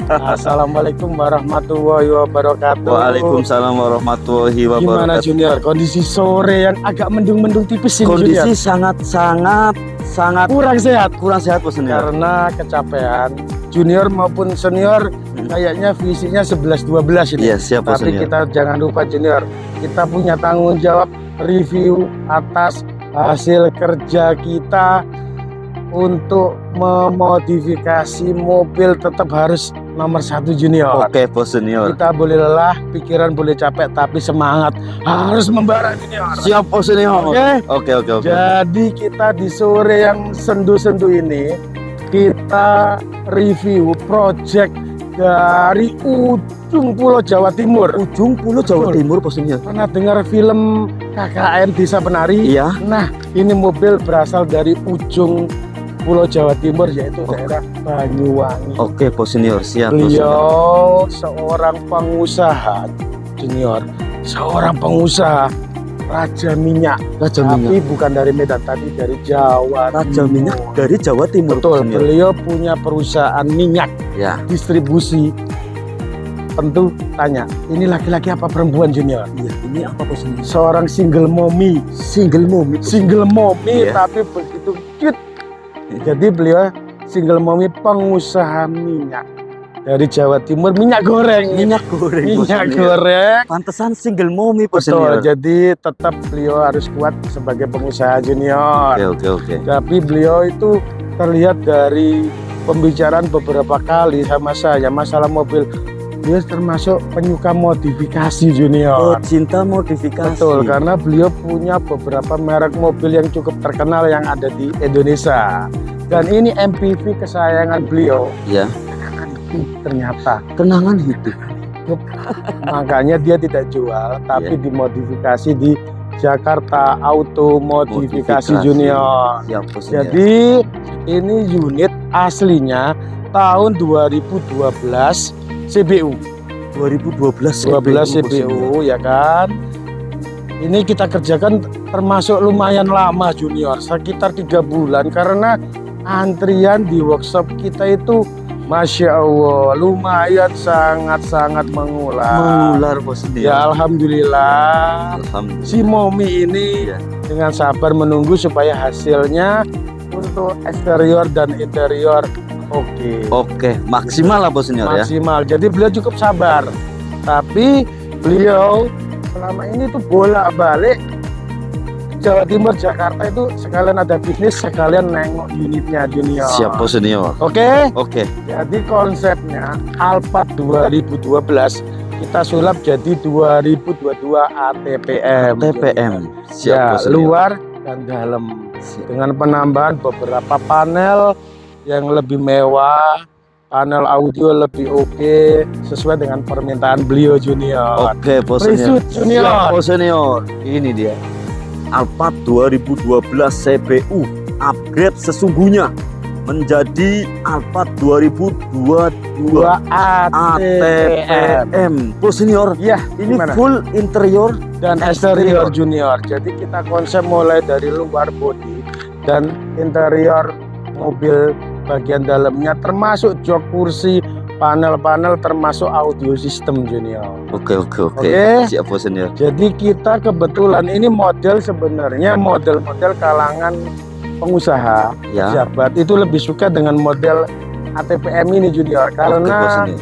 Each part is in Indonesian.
Assalamualaikum warahmatullahi wabarakatuh. Waalaikumsalam warahmatullahi Gimana wabarakatuh. Junior? Kondisi sore yang agak mendung-mendung tipis ini Kondisi Junior. sangat Kurang sehat Bos Senior. karena kecapean. Junior maupun senior kayaknya visinya 11-12 ini. Iya, siap Bos Tapi Senior. kita jangan lupa Junior, kita punya tanggung jawab review atas hasil kerja kita untuk memodifikasi mobil tetap harus nomor 1 Junior. Oke Bos Senior. Kita boleh lelah, pikiran boleh capek, tapi semangat harus membara Junior. Siap Bos Senior. Oke. Oke. Jadi kita di sore yang sendu-sendu ini kita review project dari ujung Pulau Jawa Timur. Ujung Pulau Jawa Timur Bos Senior. Pernah dengar film KKN Desa Penari? Iya. Nah, ini mobil berasal dari ujung Pulau Jawa Timur, yaitu daerah Banyuwangi. Oke Bos Senior, siap Bos Senior. Beliau seorang pengusaha Junior, seorang pengusaha Raja Minyak. Raja Tapi Minyak. bukan dari Medan, tadi dari Jawa Raja Timur. Minyak dari Jawa Timur. Betul, Bos Senior. beliau punya perusahaan minyak Ya. distribusi. Tentu tanya, ini laki-laki apa perempuan Junior? Iya, ini apa Bos Senior? Seorang single mommy. Single mom. Single mommy Iya. tapi begitu cute. Jadi beliau single mommy pengusaha minyak dari Jawa Timur, minyak goreng. Minyak goreng. Bos Minyak Senior. goreng. Pantesan single mommy Bos Betul, Senior. jadi tetap beliau harus kuat sebagai pengusaha Junior. Oke. Tapi beliau itu terlihat dari pembicaraan beberapa kali sama saya masalah mobil. Dia termasuk penyuka modifikasi Junior. Oh, cinta modifikasi. Betul, karena beliau punya beberapa merek mobil yang cukup terkenal yang ada di Indonesia. Dan ini MPV kesayangan beliau. Ya. Ternyata Kenangan hidup. makanya dia tidak jual, tapi dimodifikasi di Jakarta Auto Modifikasi Junior. Siap Bos Senior. Jadi ini unit aslinya tahun 2012 CBU. 2012 12 Bos Senior. CBU ya kan. Ini kita kerjakan termasuk lumayan lama Junior, sekitar 3 bulan karena antrian di workshop kita itu Masya Allah lumayan sangat-sangat mengular. Bos Senior. Ya Alhamdulillah Alhamdulillah. si Momi ini Iya. dengan sabar menunggu supaya hasilnya untuk eksterior dan interior Oke, maksimal lah Bos Senior ya. maksimal. Jadi beliau cukup sabar. Tapi beliau selama ini tuh bolak-balik Jawa Timur Jakarta itu sekalian ada bisnis, sekalian nengok unitnya Junior. Siap Bos Senior. Oke. Oke. Jadi konsepnya Alphard 2012 kita sulap jadi 2022 ATPM. TPM. Siap Ya, Bos Senior. luar dan dalam dengan penambahan beberapa panel yang lebih mewah, panel audio lebih oke sesuai dengan permintaan beliau Junior. Oke Bos Presut Senior. Junior. Siap Bos Senior. Ini dia. Alphard 2012 CBU upgrade sesungguhnya menjadi Alphard 2022 ATPM. ATPM. Bos Senior. Ya, Ini gimana? full interior Dan eksterior Junior. Jadi kita konsep mulai dari luar bodi dan interior mobil bagian dalamnya termasuk jok kursi, panel-panel termasuk audio system Junior. Oke. Oke. Siap Bos Senior. Jadi kita kebetulan ini model sebenarnya model-model kalangan pengusaha, Ya. pejabat itu lebih suka dengan model ATPM ini Junior Oke, Bos karena Senior.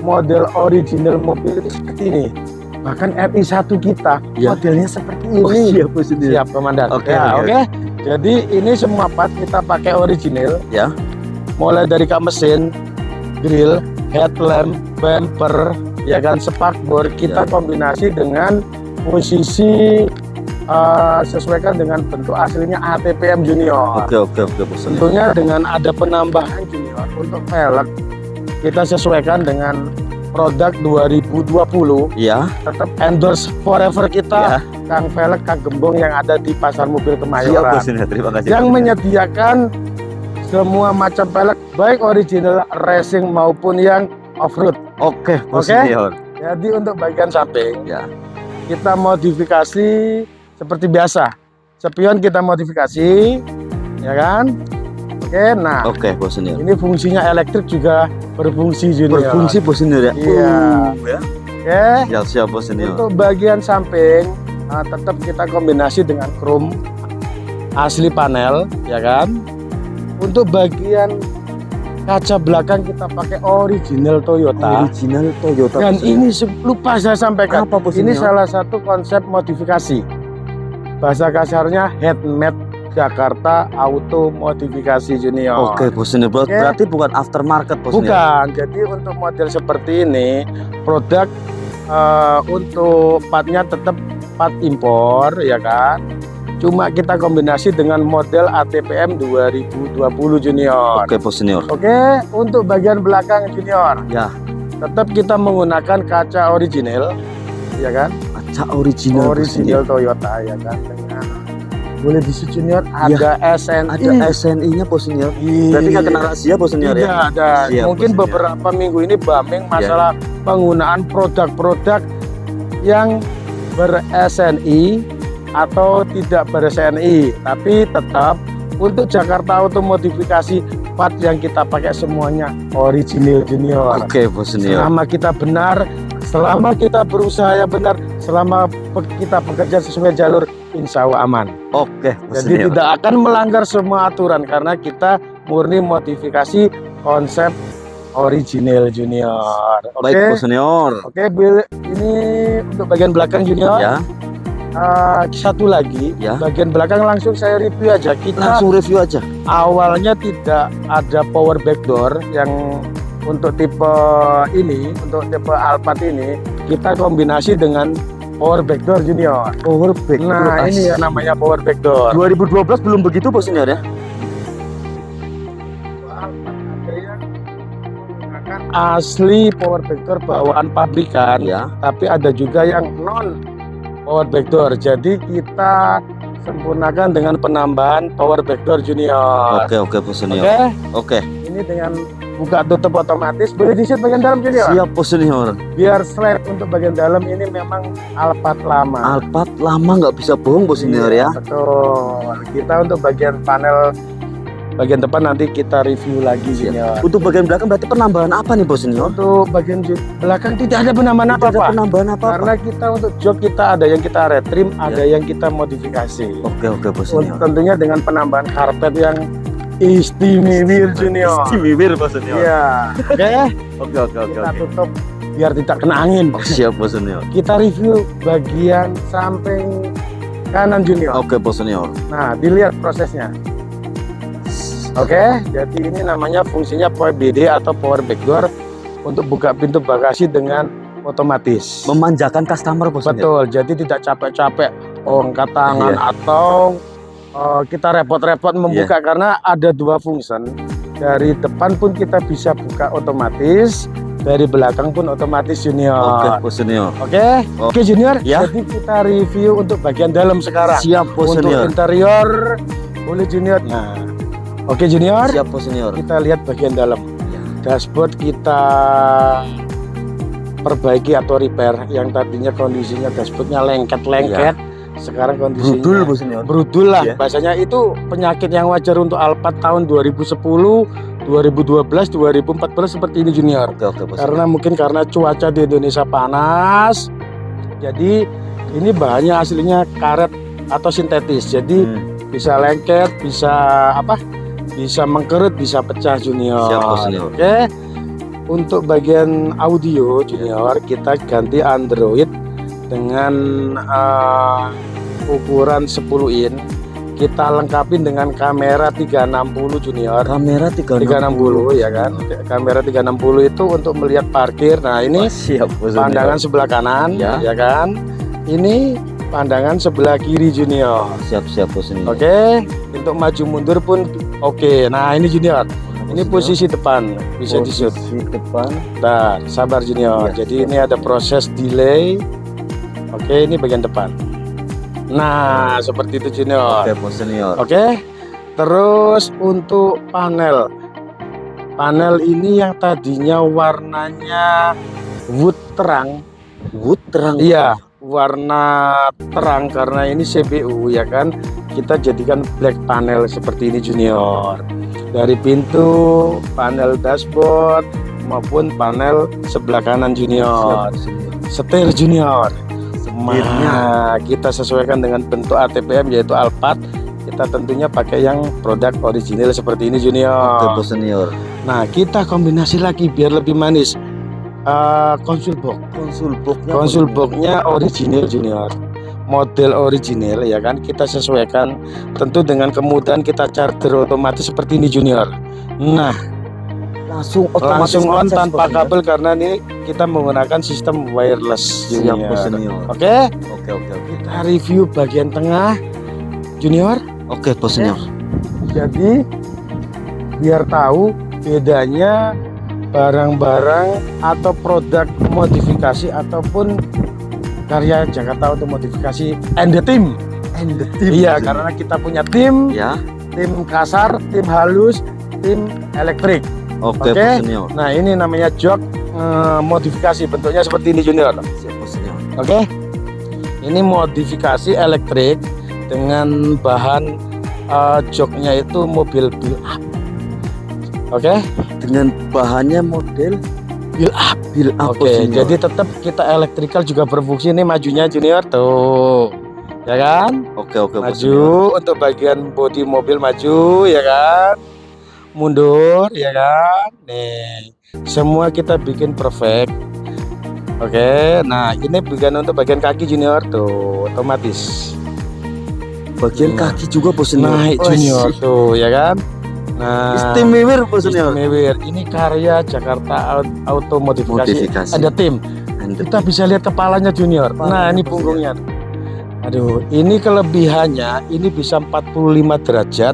model original mobil itu seperti ini. Bahkan RI1 kita Ya. modelnya seperti Oh, ini. siap Bos Senior. Siap komandan. Oke, Ya, oke. oke. Jadi ini semua part kita pakai original. Ya. Mulai dari kap mesin, grill, headlamp, bumper, ya kan spakbor kita Ya. kombinasi dengan posisi sesuaikan dengan bentuk aslinya ATPM Junior. Oke Bos Senior. Tentunya dengan ada penambahan Junior untuk velg kita sesuaikan dengan produk 2020 Ya. tetap endorse forever kita Ya. Kang Velg Kang Gembong yang ada di Pasar Mobil Siap Kemayoran Bos Senior. Terima kasih. yang Bos Senior. menyediakan semua macam velg baik original racing maupun yang off-road. Oke Bos Oke. Senior. Jadi untuk bagian samping Ya. kita modifikasi seperti biasa. Spion kita modifikasi, ya kan? Oke, nah Oke Bos Senior. ini fungsinya elektrik juga berfungsi junior. Berfungsi bos senior ya. Iya. Ya. Oke. Siap siap bos senior. Untuk bagian samping tetap kita kombinasi dengan chrome asli panel, ya kan. Untuk bagian kaca belakang kita pakai original Toyota. Original Toyota. Dan bos senior. ini lupa saya sampaikan. Apa, bos ini senior? salah satu konsep modifikasi. Bahasa kasarnya headmade Jakarta Auto Modifikasi Junior. Oke bos senior. Berarti bukan aftermarket bos senior. Bukan. Jadi untuk model seperti ini produk untuk partnya tetap part impor, ya kan. Cuma kita kombinasi dengan model ATPM 2020 Junior. Oke bos senior. Oke, untuk bagian belakang Junior, Ya. tetap kita menggunakan kaca original, ya kan. Kaca original. bos Original senior. Toyota, ya kan. Dengan boleh di Junior ada SNI. Ada SNI-nya bos senior. Berarti nggak kena rahasia bos senior Tidak ya. ada. Siap, Mungkin bos senior. beberapa minggu ini Bameng masalah penggunaan produk-produk yang ber-SNI atau tidak ber-SNI, tapi tetap untuk Jakarta Auto Modifikasi part yang kita pakai semuanya original Junior. Oke bos senior. Selama kita benar, selama kita berusaha yang benar, selama kita bekerja sesuai jalur, insya Allah aman. Oke bos Jadi senior. tidak akan melanggar semua aturan karena kita murni modifikasi konsep original Junior. Oke. Baik bos senior. Oke, ini untuk bagian belakang Junior. Ya. Satu lagi, Ya. bagian belakang langsung saya review aja. Kita Langsung review aja. awalnya tidak ada power back door yang untuk tipe ini, untuk tipe Alphard ini kita kombinasi dengan power back door Junior. Power back. Nah, ini ya namanya power back door. 2012 belum begitu bos senior ya. Asli power back door bawaan pabrikan, Ya. tapi ada juga yang non power back door. Jadi kita sempurnakan dengan penambahan power back door Junior. Oke bos senior. Oke, Oke. ini dengan buka tutup otomatis. Boleh di-set bagian dalam Junior. Siap bos senior. Biar slide untuk bagian dalam ini memang Alphard lama. Alphard lama nggak bisa bohong bos senior ya. Betul. Kita untuk bagian panel bagian depan nanti kita review lagi Junior. Untuk bagian belakang berarti penambahan apa nih bos senior? Untuk bagian belakang tidak ada penambahan Tidak ada apa-apa. penambahan apa? Karena kita untuk jok kita ada yang kita retrim, ada yang kita modifikasi. Oke bos senior. Tentunya dengan penambahan karpet yang istimewa Junior. Istimewa bos senior. Iya. Oke, Oke. kita tutup biar tidak kena angin. Oh, siap bos senior. Kita review bagian samping kanan Junior. Oke bos senior. Nah, dilihat prosesnya. Oke, jadi ini namanya fungsinya power BD atau power back door untuk buka pintu bagasi dengan otomatis. Memanjakan customer bos senior. Betul, jadi tidak capek-capek angkat tangan atau kita repot-repot membuka karena ada dua fungsi. Dari depan pun kita bisa buka otomatis, dari belakang pun otomatis Junior. Oke bos senior. Oke Junior. Ya. Jadi kita review untuk bagian dalam sekarang. Siap bos Untuk senior. interior boleh Junior. Nah, oke Junior. Siap bos senior. Kita lihat bagian dalam. Dashboard kita perbaiki atau repair. Yang tadinya kondisinya dashboardnya lengket-lengket, sekarang kondisinya Brudul bos senior. brudul lah. Ya. Bahasanya itu penyakit yang wajar untuk Alphard tahun 2010, 2012, 2014 seperti ini Junior. Oke bos. Karena mungkin karena cuaca di Indonesia panas, jadi ini bahannya aslinya karet atau sintetis. Jadi bisa lengket, bisa bisa mengkerut, bisa pecah Junior. Siap bos senior. Oke. Untuk bagian audio Junior kita ganti Android dengan ukuran 10 in. Kita lengkapi dengan kamera 360 Junior. Kamera 360 ya kan. Kamera 360 itu untuk melihat parkir. Nah, ini siap bos senior. pandangan sebelah kanan ya kan. Ini pandangan sebelah kiri Junior. Siap bos senior. Oke, untuk maju mundur pun oke. Nah, ini Junior. Ini posisi depan bisa di-shoot. Posisi depan. Nah, sabar Junior. Ya. Jadi ini ada proses delay. Oke, ini bagian depan. Nah, seperti itu Junior. Oke bos senior. Oke. Terus untuk panel. Panel ini yang tadinya warnanya wood terang. Wood terang. Iya, warna terang karena ini CBU ya kan. Kita jadikan black panel seperti ini Junior. Dari pintu, panel dashboard, maupun panel sebelah kanan junior. Siap, Senior. Setir junior. Setirnya. Nah, kita sesuaikan dengan bentuk ATPM yaitu Alphard. Kita tentunya pakai yang produk original seperti ini Oke, junior. Bos Senior. Nah, kita kombinasi lagi biar lebih manis. Konsul box. Konsul boxnya original junior. Model original ya kan, kita sesuaikan tentu dengan kemudahan kita charger otomatis seperti ini junior. Nah, Langsung langsung on ngecas, tanpa Bos Senior. kabel karena ini kita menggunakan sistem wireless Siap, junior. Bos Senior. Oke, Oke. kita review bagian tengah junior. Oke, Bos Senior. Jadi biar tahu bedanya barang-barang atau produk modifikasi ataupun karya Jakarta Auto Modifikasi and the team. Iya, karena kita punya tim, Ya. tim kasar, tim halus, tim elektrik. Oke, Oke. Bos Senior. Nah, ini namanya jok modifikasi, bentuknya seperti ini junior. Siap, Bos Senior. Oke. Ini modifikasi elektrik dengan bahan joknya itu mobil build up. Oke. Dengan bahannya model Build up. Bos Oke, Senior. jadi tetap kita elektrikal juga berfungsi. Ini majunya junior tuh, ya kan? Oke, Bos Maju Senior. untuk bagian bodi mobil maju, ya kan? Mundur, ya kan? Nih, semua kita bikin perfect. Oke, nah ini untuk bagian kaki junior tuh, otomatis Bagian Nah. kaki juga, Bos Senior. naik Wah, junior tuh, ya kan? Nah, Istimewa, Bos Senior. istimewa. Ini karya Jakarta Auto Modifikasi. Modifikasi. Ada tim. Kita bisa lihat kepalanya junior. Nah, ini punggungnya. Aduh, ini kelebihannya ini bisa 45 derajat,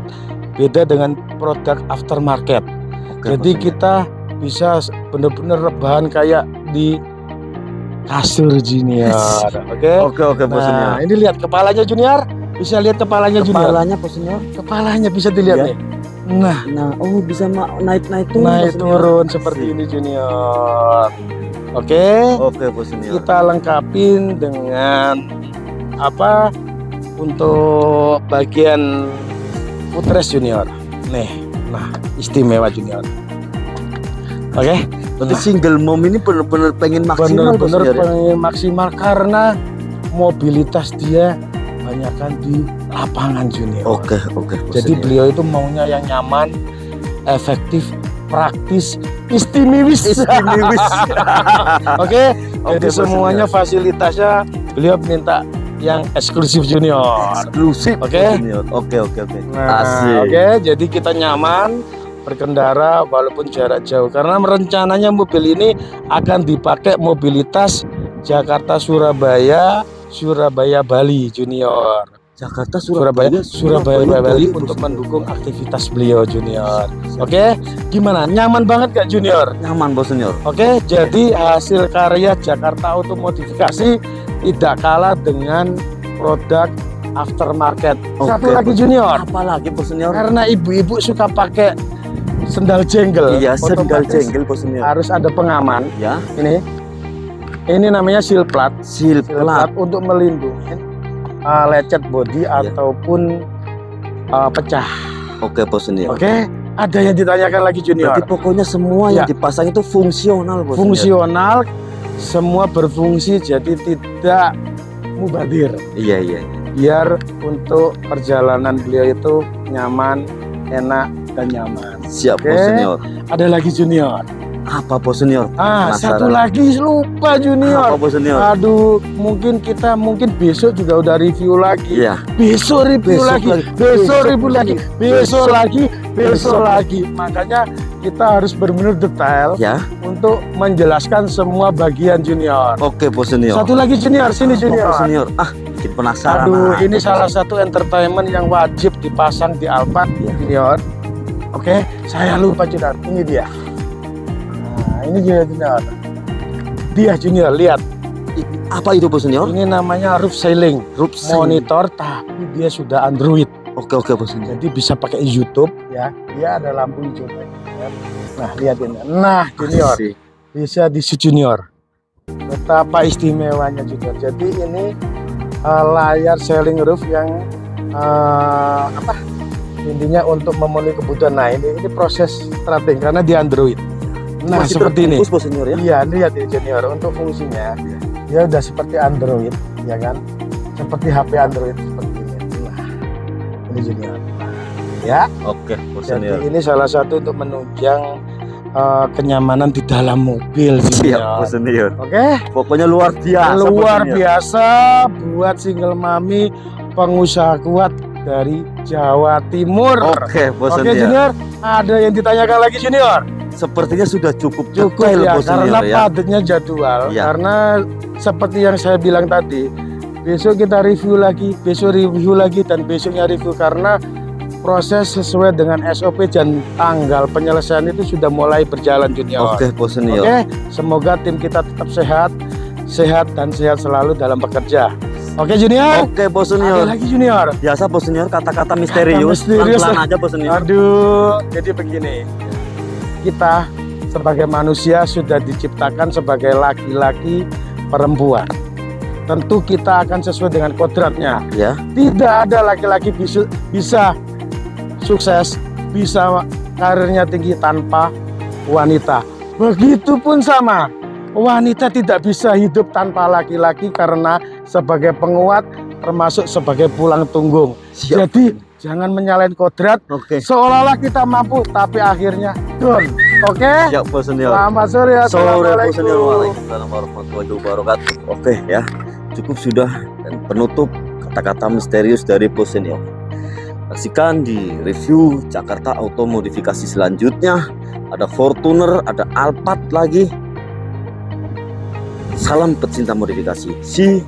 beda dengan produk aftermarket. Oke, Jadi Bos Senior. kita bisa bener-bener rebahan kayak di kasur junior. Oke. Oke, Bos Senior. Nah, ini lihat kepalanya junior. Bisa lihat kepalanya junior. Kepalanya, Bos Senior. Kepalanya bisa dilihat Ya. nih. Nah, Nah, bisa naik turun. naik Bos Senior. turun seperti ini junior. Oke. Oke, Bos Senior. Kita lengkapin dengan apa untuk bagian footrest junior. Nih, nah istimewa junior. Oke, Berarti single mom ini bener-bener pengen maksimal, Bos bener-bener Senior, ya? pengen maksimal karena mobilitas dia banyakkan di lapangan junior. Oke, Bos Jadi Senior. beliau itu maunya yang nyaman, efektif, praktis, istimewis. Istimewis. Oke, Oke, jadi Bos semuanya Senior. fasilitasnya beliau minta yang eksklusif junior. Eksklusif, Oke. Bos Senior. Oke. Nah, Asik. oke, jadi kita nyaman berkendara walaupun jarak jauh karena rencananya mobil ini akan dipakai mobilitas Jakarta Surabaya, Surabaya Bali junior. Jakarta, Surabaya Bali untuk mendukung aktivitas beliau junior. Oke, gimana? Nyaman banget gak junior? Nyaman, Bos Senior. Oke, jadi hasil karya Jakarta Auto Modifikasi tidak kalah dengan produk aftermarket. Satu Oke, lagi Bos. junior, Apalagi, Bos Senior? karena ibu-ibu suka pakai sendal jenggel. Iya, sendal otomatis jenggel, Bos Senior. harus ada pengaman. Ya, Ini namanya seal plat. seal Seal plat. plat untuk melindungi lecet bodi Iya. ataupun pecah. Oke, Bos Senior. Oke, ada yang ditanyakan lagi junior. Berarti pokoknya semua Ya. yang dipasang itu fungsional, Bos Senior. Fungsional, semua berfungsi jadi tidak mubadir. Iya. Biar untuk perjalanan beliau itu nyaman, enak dan nyaman. Siap, Oke. Bos Senior. Ada lagi junior. Apa, Bos Senior? Satu Penasaran. lagi lupa Apa, junior. Bos Senior? Aduh, mungkin besok juga udah review lagi. Iya. Besok review Besok lagi. lagi. Besok Besok review lagi. lagi. Besok lagi. Besok Besok lagi. Makanya kita harus benar-benar detail Ya. untuk menjelaskan semua bagian junior. Oke, Bos Senior. Satu lagi junior, sini Apa, junior. Bos Senior. Bikin penasaran. Aduh, ini Bos salah Senior. satu entertainment yang wajib dipasang di Alphard junior. Oke, saya lupa junior. Ini dia. Nah, ini junior. Dia junior, lihat. Apa itu, Bos Senior? Ini namanya roof ceiling. Roof Monitor, tapi dia sudah Android. Oke, Bos Senior. Jadi bisa pakai YouTube ya. Dia ada lampu hijau. Nah, lihat ini. Nah, junior. Asik. Bisa di junior. Betapa istimewanya junior. Jadi ini layar ceiling roof yang intinya untuk memenuhi kebutuhan. Nah, ini proses strating karena di Android. Nah, Masih seperti ini. terbungkus, Bos Senior ya. Iya, lihat ini Junior, untuk fungsinya dia udah seperti Android, ya kan? Seperti HP Android seperti ini. Nah, ini Junior. Ya, Oke, Bos jadi Senior. ini salah satu untuk menunjang kenyamanan di dalam mobil, Siap, Junior. Bos Senior. Oke, Pokoknya luar biasa. Bos luar Senior. biasa buat single mami pengusaha kuat dari Jawa Timur. Oke, Bos Oke, Senior. Junior, ada yang ditanyakan lagi, Junior? Sepertinya sudah cukup Cukup detail, ya, Bos karena Senior ya. padatnya jadwal. Iya. Karena seperti yang saya bilang tadi, besok kita review lagi, besok review lagi, dan besoknya review, karena proses sesuai dengan SOP dan tanggal penyelesaian itu sudah mulai berjalan, Junior. Oke, Bos Senior. Oke, semoga tim kita tetap sehat dan sehat selalu dalam bekerja. Oke, Junior. Oke, Bos Ada Senior. lagi, Junior. Biasa, Bos Senior, kata-kata misterius. misterius. Pelan-pelan aja, Bos Senior. Aduh, jadi begini. Kita sebagai manusia sudah diciptakan sebagai laki-laki perempuan. Tentu kita akan sesuai dengan kodratnya. Ya. Tidak ada laki-laki bisa sukses, bisa karirnya tinggi tanpa wanita. Begitupun sama, wanita tidak bisa hidup tanpa laki-laki karena sebagai penguat termasuk sebagai pulang tunggung. Siap. Jadi jangan menyalahin kodrat Oke. seolah-olah kita mampu tapi akhirnya down. Oke? Siap, Bos Senior. Selamat sore. Sore, Bos Senior. Assalamualaikum. Waalaikumsalam warahmatullahi wabarakatuh. Oke ya, cukup sudah, dan penutup kata-kata misterius dari Bos Senior. Saksikan di review Jakarta Auto modifikasi selanjutnya. Ada Fortuner, ada Alphard lagi. Salam pecinta modifikasi. See